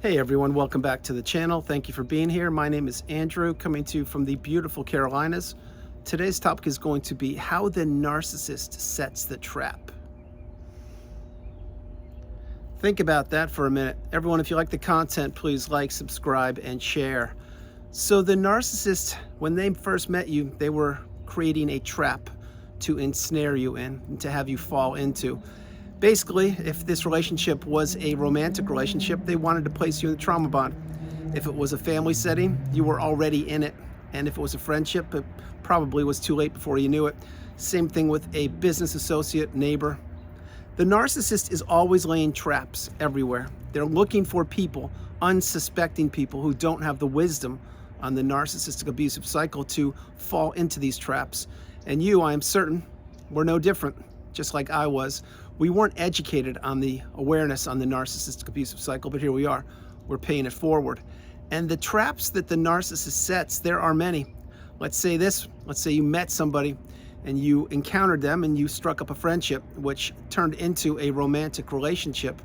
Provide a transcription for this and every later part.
Hey everyone, welcome back to the channel. Thank you for being here. My name is Andrew, coming to you from the beautiful Carolinas. Today's topic is going to be how the narcissist sets the trap. Think about that for a minute. Everyone, if you like the content, please like, subscribe, and share. So the narcissist, when they first met you, they were creating a trap to ensnare you in and to have you fall into. Basically, if this relationship was a romantic relationship, they wanted to place you in the trauma bond. If it was a family setting, you were already in it. And if it was a friendship, it probably was too late before you knew it. Same thing with a business associate, neighbor. The narcissist is always laying traps everywhere. They're looking for people, unsuspecting people who don't have the wisdom on the narcissistic abusive cycle to fall into these traps. And you, I am certain, were no different, just like I was. We weren't educated on the awareness on the narcissistic abusive cycle, but here we are. We're paying it forward. And the traps that the narcissist sets, there are many. Let's say you met somebody and you encountered them and you struck up a friendship, which turned into a romantic relationship.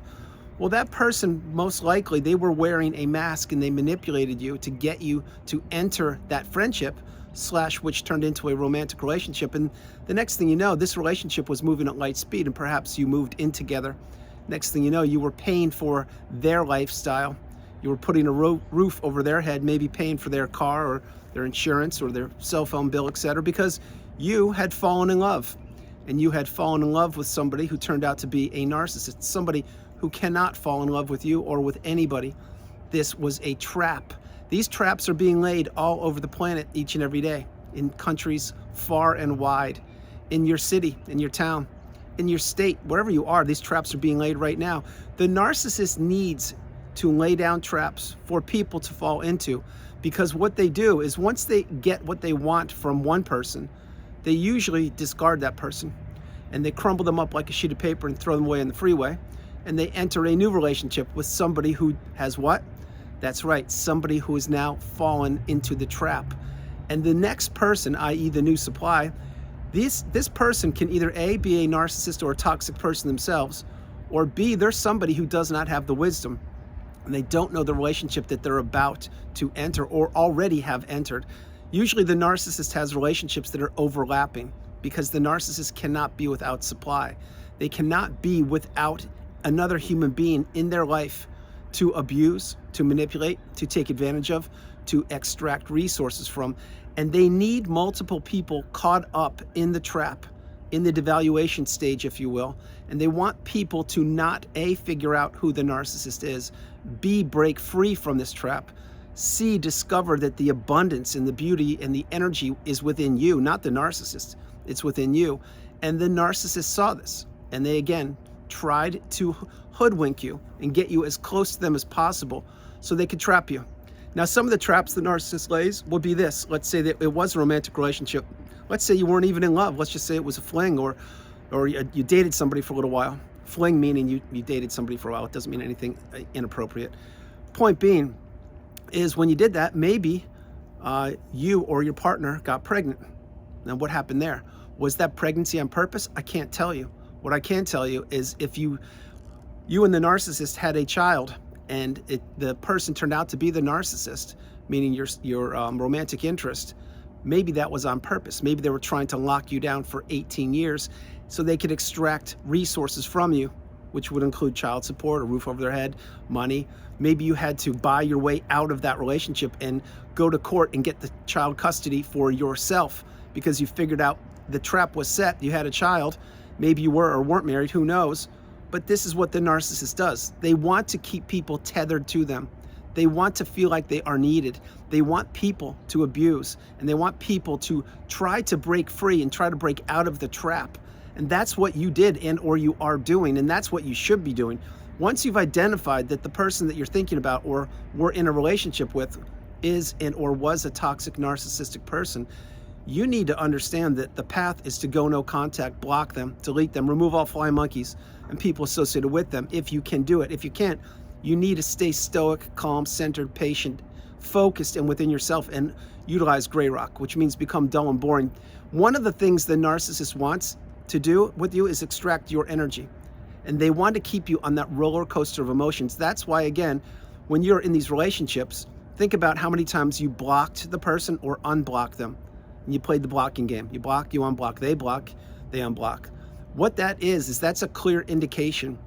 Well, that person, most likely, they were wearing a mask and they manipulated you to get you to enter that friendship, which turned into a romantic relationship. And the next thing you know, this relationship was moving at light speed and perhaps you moved in together. Next thing you know, you were paying for their lifestyle. You were putting a roof over their head, maybe paying for their car or their insurance or their cell phone bill, etc., because you had fallen in love. And you had fallen in love with somebody who turned out to be a narcissist, somebody who cannot fall in love with you or with anybody. This was a trap. These traps are being laid all over the planet each and every day, in countries far and wide, in your city, in your town, in your state, wherever you are. These traps are being laid right now. The narcissist needs to lay down traps for people to fall into, because what they do is once they get what they want from one person, they usually discard that person and they crumble them up like a sheet of paper and throw them away in the freeway, and they enter a new relationship with somebody who has what? That's right, somebody who has now fallen into the trap. And the next person, i.e. the new supply, this person can either A, be a narcissist or a toxic person themselves, or B, they're somebody who does not have the wisdom and they don't know the relationship that they're about to enter or already have entered. Usually the narcissist has relationships that are overlapping because the narcissist cannot be without supply. They cannot be without another human being in their life to abuse, to manipulate, to take advantage of, to extract resources from. And they need multiple people caught up in the trap, in the devaluation stage, if you will. And they want people to not A, figure out who the narcissist is, B, break free from this trap, C, discover that the abundance and the beauty and the energy is within you, not the narcissist, it's within you. And the narcissist saw this, and they again tried to hoodwink you and get you as close to them as possible so they could trap you. Now, some of the traps the narcissist lays would be this. Let's say that it was a romantic relationship. Let's say you weren't even in love. Let's just say it was a fling, or you dated somebody for a little while. Fling meaning you dated somebody for a while. It doesn't mean anything inappropriate. Point being is when you did that, maybe you or your partner got pregnant. Now, what happened there? Was that pregnancy on purpose? I can't tell you. What I can tell you is if you and the narcissist had a child and the person turned out to be the narcissist, meaning your romantic interest, maybe that was on purpose. Maybe they were trying to lock you down for 18 years so they could extract resources from you, which would include child support, a roof over their head, money. Maybe you had to buy your way out of that relationship and go to court and get the child custody for yourself because you figured out the trap was set. You had a child. Maybe you were or weren't married, who knows? But this is what the narcissist does. They want to keep people tethered to them. They want to feel like they are needed. They want people to abuse, and they want people to try to break free and try to break out of the trap. And that's what you did or you are doing, and that's what you should be doing. Once you've identified that the person that you're thinking about or were in a relationship with is or was a toxic narcissistic person, you need to understand that the path is to go no contact, block them, delete them, remove all flying monkeys and people associated with them if you can do it. If you can't, you need to stay stoic, calm, centered, patient, focused, and within yourself, and utilize gray rock, which means become dull and boring. One of the things the narcissist wants to do with you is extract your energy. And they want to keep you on that roller coaster of emotions. That's why, again, when you're in these relationships, think about how many times you blocked the person or unblocked them. And you played the blocking game. You block, you unblock, they unblock. What that is that's a clear indication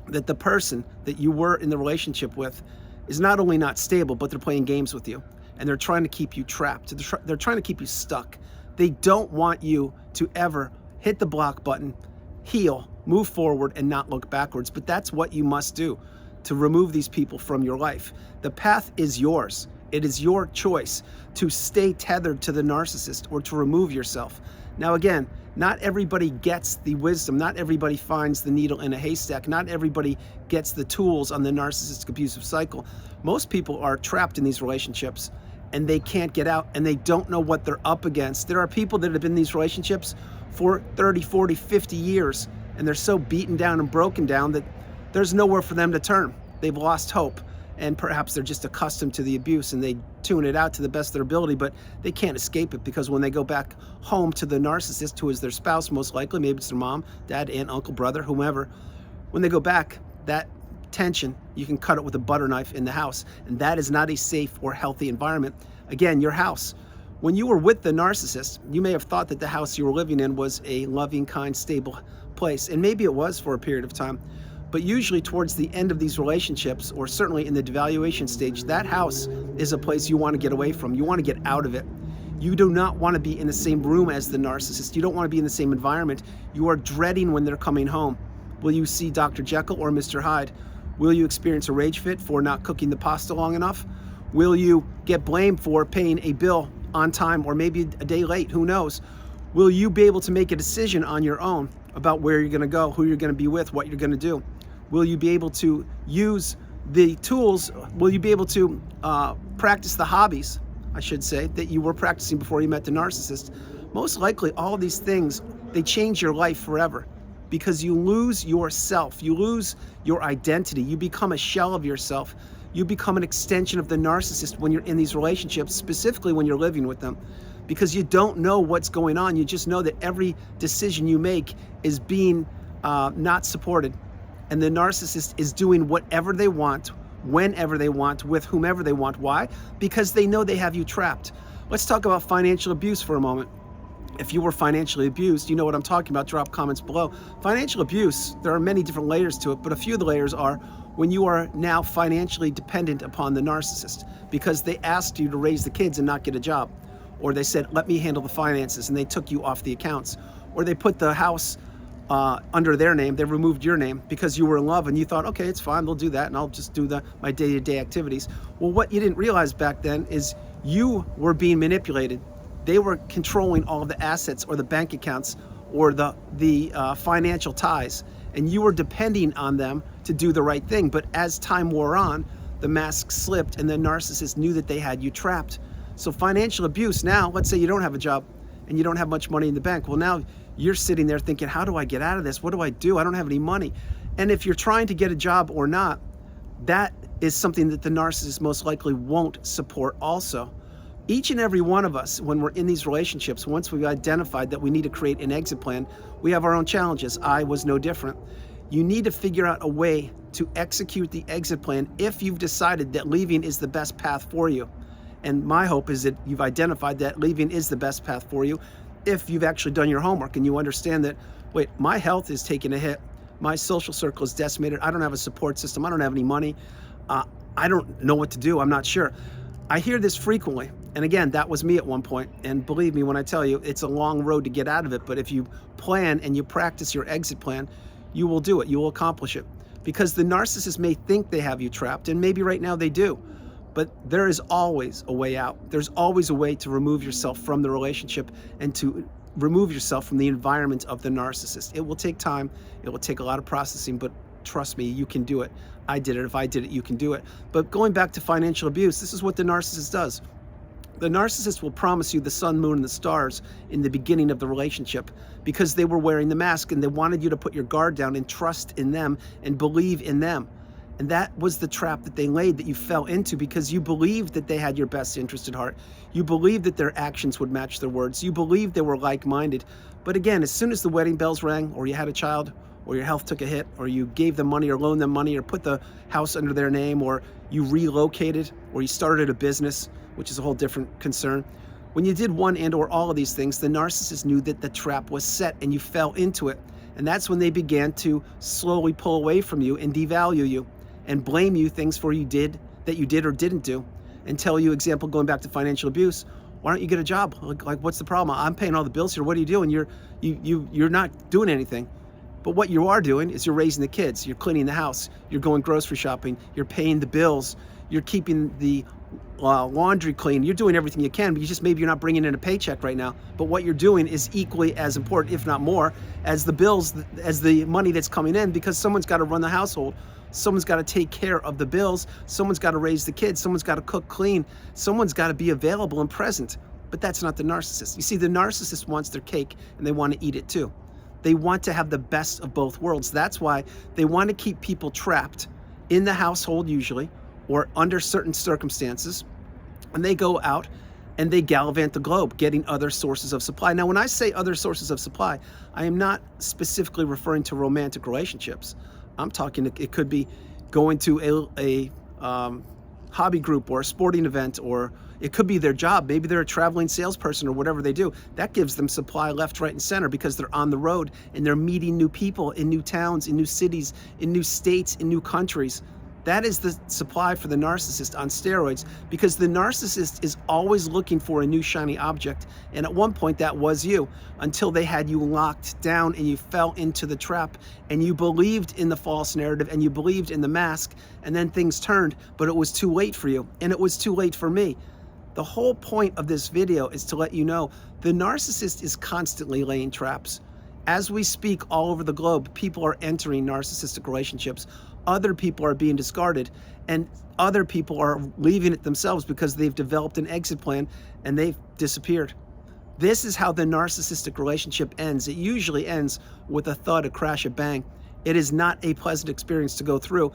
that the person that you were in the relationship with is not only not stable, but they're playing games with you. And they're trying to keep you trapped. They're trying to keep you stuck. They don't want you to ever hit the block button, heal, move forward, and not look backwards. But that's what you must do to remove these people from your life. The path is yours. It is your choice to stay tethered to the narcissist or to remove yourself. Now again, not everybody gets the wisdom. Not everybody finds the needle in a haystack. Not everybody gets the tools on the narcissistic abusive cycle. Most people are trapped in these relationships and they can't get out and they don't know what they're up against. There are people that have been in these relationships for 30, 40, 50 years and they're so beaten down and broken down that there's nowhere for them to turn. They've lost hope and perhaps they're just accustomed to the abuse and they tune it out to the best of their ability, but they can't escape it because when they go back home to the narcissist, who is their spouse most likely, maybe it's their mom, dad, aunt, uncle, brother, whomever, when they go back, that tension, you can cut it with a butter knife in the house. And that is not a safe or healthy environment. Again, your house. When you were with the narcissist, you may have thought that the house you were living in was a loving, kind, stable place. And maybe it was for a period of time. But usually towards the end of these relationships, or certainly in the devaluation stage, that house is a place you want to get away from. You want to get out of it. You do not want to be in the same room as the narcissist. You don't want to be in the same environment. You are dreading when they're coming home. Will you see Dr. Jekyll or Mr. Hyde? Will you experience a rage fit for not cooking the pasta long enough? Will you get blamed for paying a bill on time or maybe a day late? Who knows? Will you be able to make a decision on your own about where you're going to go, who you're going to be with, what you're going to do? Will you be able to use the tools? Will you be able to practice the hobbies, I should say, that you were practicing before you met the narcissist? Most likely, all of these things, they change your life forever because you lose yourself. You lose your identity. You become a shell of yourself. You become an extension of the narcissist when you're in these relationships, specifically when you're living with them, because you don't know what's going on. You just know that every decision you make is being not supported. And the narcissist is doing whatever they want, whenever they want, with whomever they want. Why? Because they know they have you trapped. Let's talk about financial abuse for a moment. If you were financially abused, you know what I'm talking about. Drop comments below. Financial abuse, there are many different layers to it, but a few of the layers are when you are now financially dependent upon the narcissist because they asked you to raise the kids and not get a job. Or they said, let me handle the finances, and they took you off the accounts. Or they put the house under their name, they removed your name because you were in love and you thought, okay, it's fine, they'll do that and I'll just do my day-to-day activities. Well, what you didn't realize back then is you were being manipulated. They were controlling all of the assets or the bank accounts or the financial ties, and you were depending on them to do the right thing. But as time wore on, the mask slipped and the narcissist knew that they had you trapped. So financial abuse now, let's say you don't have a job and you don't have much money in the bank. Well, now you're sitting there thinking, how do I get out of this? What do I do? I don't have any money. And if you're trying to get a job or not, that is something that the narcissist most likely won't support also. Each and every one of us, when we're in these relationships, once we've identified that we need to create an exit plan, we have our own challenges. I was no different. You need to figure out a way to execute the exit plan if you've decided that leaving is the best path for you. And my hope is that you've identified that leaving is the best path for you if you've actually done your homework and you understand that, wait, my health is taking a hit. My social circle is decimated. I don't have a support system. I don't have any money. I don't know what to do. I'm not sure. I hear this frequently. And again, that was me at one point. And believe me when I tell you, it's a long road to get out of it. But if you plan and you practice your exit plan, you will do it. You will accomplish it. Because the narcissist may think they have you trapped, and maybe right now they do. But there is always a way out. There's always a way to remove yourself from the relationship and to remove yourself from the environment of the narcissist. It will take time. It will take a lot of processing, but trust me, you can do it. I did it. If I did it, you can do it. But going back to financial abuse, this is what the narcissist does. The narcissist will promise you the sun, moon, and the stars in the beginning of the relationship because they were wearing the mask and they wanted you to put your guard down and trust in them and believe in them. And that was the trap that they laid, that you fell into because you believed that they had your best interest at heart. You believed that their actions would match their words. You believed they were like-minded. But again, as soon as the wedding bells rang or you had a child or your health took a hit, or you gave them money or loaned them money or put the house under their name, or you relocated, or you started a business, which is a whole different concern. When you did one and or all of these things, the narcissist knew that the trap was set and you fell into it. And that's when they began to slowly pull away from you and devalue you and blame you things for you did that you did or didn't do, and tell you, example, going back to financial abuse, why don't you get a job? Like what's the problem? I'm paying all the bills here. What are you doing? You're not doing anything. But what you are doing is you're raising the kids, you're cleaning the house, you're going grocery shopping, you're paying the bills, you're keeping the laundry clean, you're doing everything you can, but maybe you're not bringing in a paycheck right now. But what you're doing is equally as important, if not more, as the bills, as the money that's coming in, because someone's got to run the household. Someone's got to take care of the bills. Someone's got to raise the kids. Someone's got to cook, clean. Someone's got to be available and present. But that's not the narcissist. You see, the narcissist wants their cake and they want to eat it too. They want to have the best of both worlds. That's why they want to keep people trapped in the household usually, or under certain circumstances. And they go out and they gallivant the globe, getting other sources of supply. Now, when I say other sources of supply, I am not specifically referring to romantic relationships. I'm talking, it could be going to a hobby group or a sporting event, or it could be their job. Maybe they're a traveling salesperson or whatever they do. That gives them supply left, right, and center because they're on the road and they're meeting new people in new towns, in new cities, in new states, in new countries. That is the supply for the narcissist on steroids, because the narcissist is always looking for a new shiny object. And at one point that was you, until they had you locked down and you fell into the trap and you believed in the false narrative and you believed in the mask, and then things turned, but it was too late for you and it was too late for me. The whole point of this video is to let you know the narcissist is constantly laying traps. As we speak all over the globe, people are entering narcissistic relationships. Other people are being discarded, and other people are leaving it themselves because they've developed an exit plan and they've disappeared. This is how the narcissistic relationship ends. It usually ends with a thud, a crash, a bang. It is not a pleasant experience to go through,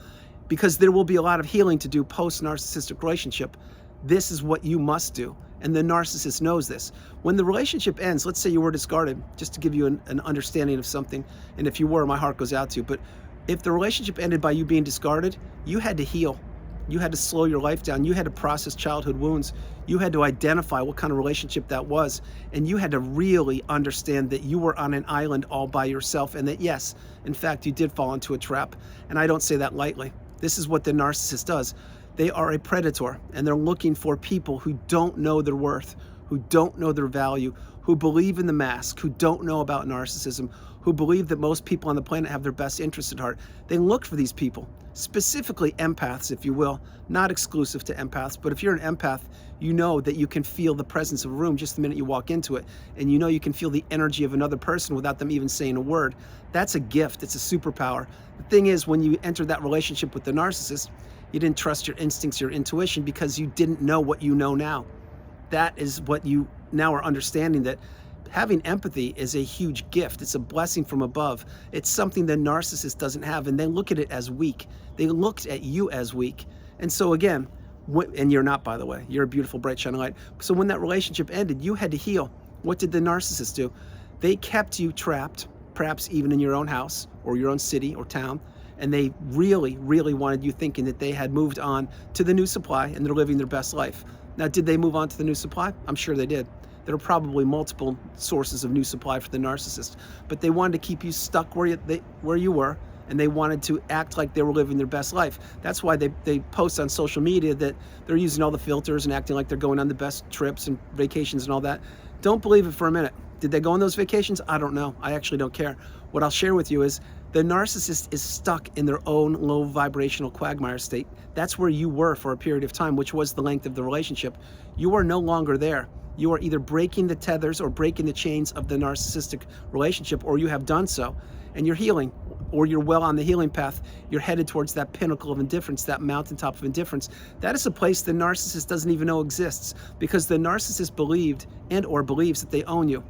because there will be a lot of healing to do post-narcissistic relationship. This is what you must do, and the narcissist knows this. When the relationship ends, let's say you were discarded, just to give you an understanding of something, and if you were, my heart goes out to you, but if the relationship ended by you being discarded, you had to heal. You had to slow your life down. You had to process childhood wounds. You had to identify what kind of relationship that was. And you had to really understand that you were on an island all by yourself, and that yes, in fact, you did fall into a trap. And I don't say that lightly. This is what the narcissist does. They are a predator, and they're looking for people who don't know their worth, who don't know their value, who believe in the mask, who don't know about narcissism, who believe that most people on the planet have their best interests at heart. They look for these people, specifically empaths, if you will, not exclusive to empaths, but if you're an empath, you know that you can feel the presence of a room just the minute you walk into it, and you know you can feel the energy of another person without them even saying a word. That's a gift. It's a superpower. The thing is, when you enter that relationship with the narcissist, you didn't trust your instincts, your intuition, because you didn't know what you know now. That is what you now are understanding, that having empathy is a huge gift. It's a blessing from above. It's something the narcissist doesn't have, and they look at it as weak. They looked at you as weak. And so again, and you're not, by the way, you're a beautiful, bright, shining light. So when that relationship ended, you had to heal. What did the narcissist do? They kept you trapped, perhaps even in your own house or your own city or town, and they really, really wanted you thinking that they had moved on to the new supply and they're living their best life. Now, did they move on to the new supply? I'm sure they did. There are probably multiple sources of new supply for the narcissist, but they wanted to keep you stuck where you were, and they wanted to act like they were living their best life. That's why they post on social media that they're using all the filters and acting like they're going on the best trips and vacations and all that. Don't believe it for a minute. Did they go on those vacations? I don't know. I actually don't care. What I'll share with you is the narcissist is stuck in their own low vibrational quagmire state. That's where you were for a period of time, which was the length of the relationship. You are no longer there. You are either breaking the tethers or breaking the chains of the narcissistic relationship, or you have done so, and you're healing, or you're well on the healing path. You're headed towards that pinnacle of indifference, that mountaintop of indifference. That is a place the narcissist doesn't even know exists, because the narcissist believed and or believes that they own you.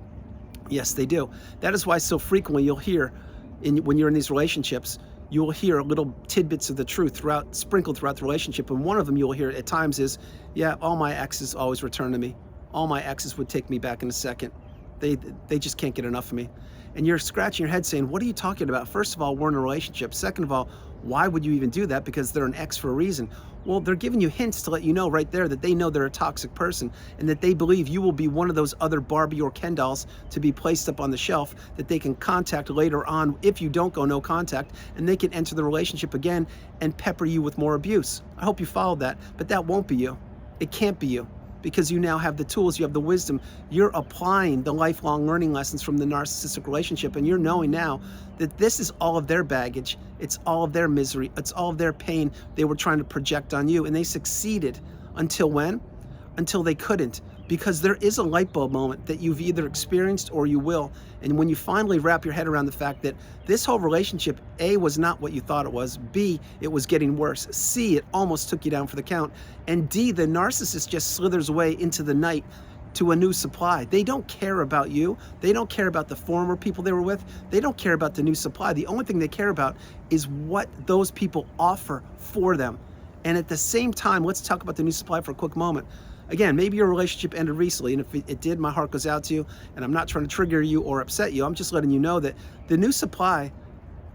Yes, they do. That is why so frequently you'll hear, when you're in these relationships, you will hear little tidbits of the truth sprinkled throughout the relationship. And one of them you'll hear at times is, yeah, all my exes always return to me. All my exes would take me back in a second. They just can't get enough of me. And you're scratching your head saying, what are you talking about? First of all, we're in a relationship. Second of all, why would you even do that? Because they're an ex for a reason. Well, they're giving you hints to let you know right there that they know they're a toxic person and that they believe you will be one of those other Barbie or Ken dolls to be placed up on the shelf that they can contact later on if you don't go no contact, and they can enter the relationship again and pepper you with more abuse. I hope you followed that, but that won't be you. It can't be you, because you now have the tools, you have the wisdom. You're applying the lifelong learning lessons from the narcissistic relationship, and you're knowing now that this is all of their baggage, it's all of their misery, it's all of their pain they were trying to project on you, and they succeeded until when? Until they couldn't. Because there is a light bulb moment that you've either experienced or you will. And when you finally wrap your head around the fact that this whole relationship, A, was not what you thought it was, B, it was getting worse, C, it almost took you down for the count, and D, the narcissist just slithers away into the night to a new supply. They don't care about you. They don't care about the former people they were with. They don't care about the new supply. The only thing they care about is what those people offer for them. And at the same time, let's talk about the new supply for a quick moment. Again, maybe your relationship ended recently, and if it did, my heart goes out to you, and I'm not trying to trigger you or upset you. I'm just letting you know that the new supply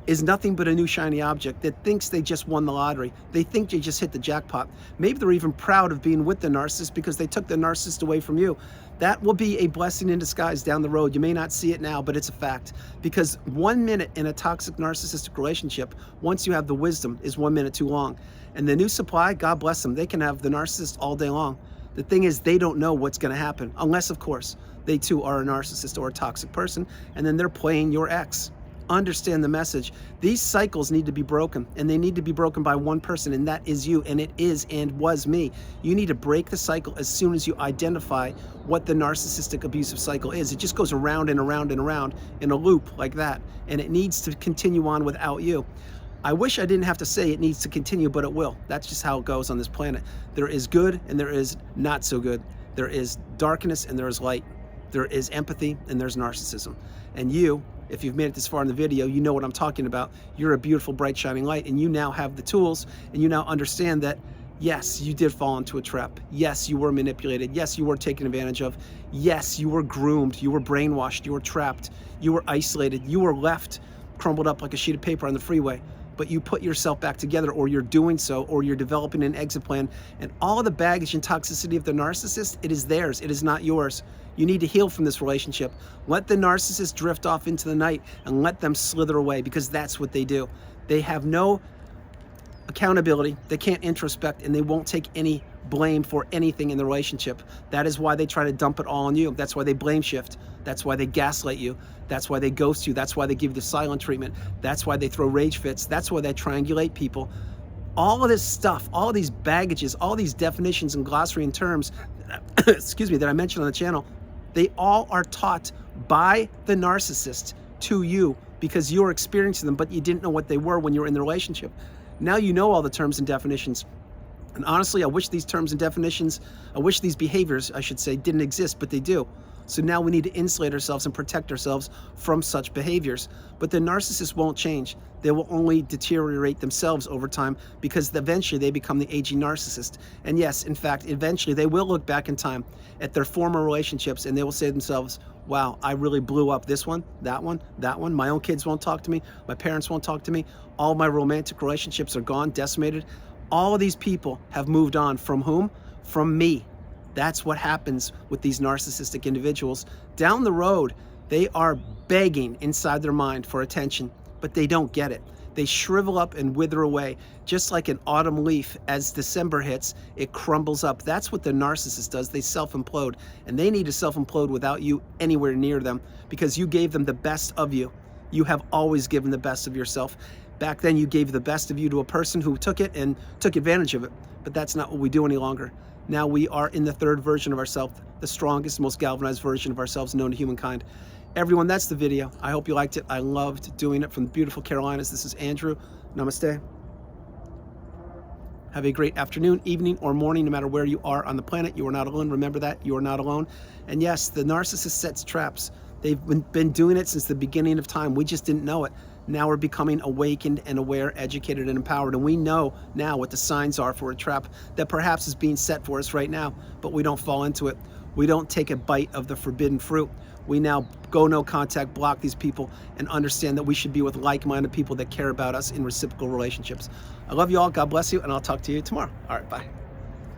is nothing but a new shiny object that thinks they just won the lottery. They think they just hit the jackpot. Maybe they're even proud of being with the narcissist because they took the narcissist away from you. That will be a blessing in disguise down the road. You may not see it now, but it's a fact. Because 1 minute in a toxic narcissistic relationship, once you have the wisdom, is 1 minute too long. And the new supply, God bless them, they can have the narcissist all day long. The thing is, they don't know what's going to happen, unless, of course, they too are a narcissist or a toxic person, and then they're playing your ex. Understand the message. These cycles need to be broken, and they need to be broken by one person, and that is you, and it is and was me. You need to break the cycle as soon as you identify what the narcissistic abusive cycle is. It just goes around and around and around in a loop like that, and it needs to continue on without you. I wish I didn't have to say it needs to continue, but it will. That's just how it goes on this planet. There is good and there is not so good. There is darkness and there is light. There is empathy and there's narcissism. And you, if you've made it this far in the video, you know what I'm talking about. You're a beautiful, bright, shining light, and you now have the tools, and you now understand that, yes, you did fall into a trap. Yes, you were manipulated. Yes, you were taken advantage of. Yes, you were groomed. You were brainwashed. You were trapped. You were isolated. You were left crumbled up like a sheet of paper on the freeway. But you put yourself back together, or you're doing so, or you're developing an exit plan. And all of the baggage and toxicity of the narcissist, it is theirs. It is not yours. You need to heal from this relationship. Let the narcissist drift off into the night and let them slither away, because that's what they do. They have no accountability, they can't introspect, and they won't take any blame for anything in the relationship. That is why they try to dump it all on you. That's why they blame shift. That's why they gaslight you. That's why they ghost you. That's why they give you the silent treatment. That's why they throw rage fits. That's why they triangulate people. All of this stuff, all of these baggages, all these definitions and glossary and terms, excuse me, that I mentioned on the channel, they all are taught by the narcissist to you because you're experiencing them, but you didn't know what they were when you were in the relationship. Now you know all the terms and definitions. And honestly, I wish these terms and definitions, I wish these behaviors, I should say, didn't exist, but they do. So now we need to insulate ourselves and protect ourselves from such behaviors. But the narcissist won't change. They will only deteriorate themselves over time, because eventually they become the aging narcissist. And yes, in fact, eventually they will look back in time at their former relationships and they will say to themselves, wow, I really blew up this one, that one, that one. My own kids won't talk to me. My parents won't talk to me. All my romantic relationships are gone, decimated. All of these people have moved on from whom? From me. That's what happens with these narcissistic individuals. Down the road, they are begging inside their mind for attention, but they don't get it. They shrivel up and wither away, just like an autumn leaf. As December hits, it crumbles up. That's what the narcissist does. They self-implode, and they need to self-implode without you anywhere near them, because you gave them the best of you. You have always given the best of yourself. Back then, you gave the best of you to a person who took it and took advantage of it, but that's not what we do any longer. Now we are in the third version of ourselves, the strongest, most galvanized version of ourselves known to humankind. Everyone, that's the video. I hope you liked it. I loved doing it from the beautiful Carolinas. This is Andrew. Namaste. Have a great afternoon, evening, or morning, no matter where you are on the planet. You are not alone. Remember that. You are not alone. And yes, the narcissist sets traps. They've been doing it since the beginning of time. We just didn't know it. Now we're becoming awakened and aware, educated and empowered, and we know now what the signs are for a trap that perhaps is being set for us right now, but we don't fall into it. We don't take a bite of the forbidden fruit. We now go no contact, block these people, and understand that we should be with like-minded people that care about us in reciprocal relationships. I love you all. God bless you, and I'll talk to you tomorrow. All right, bye.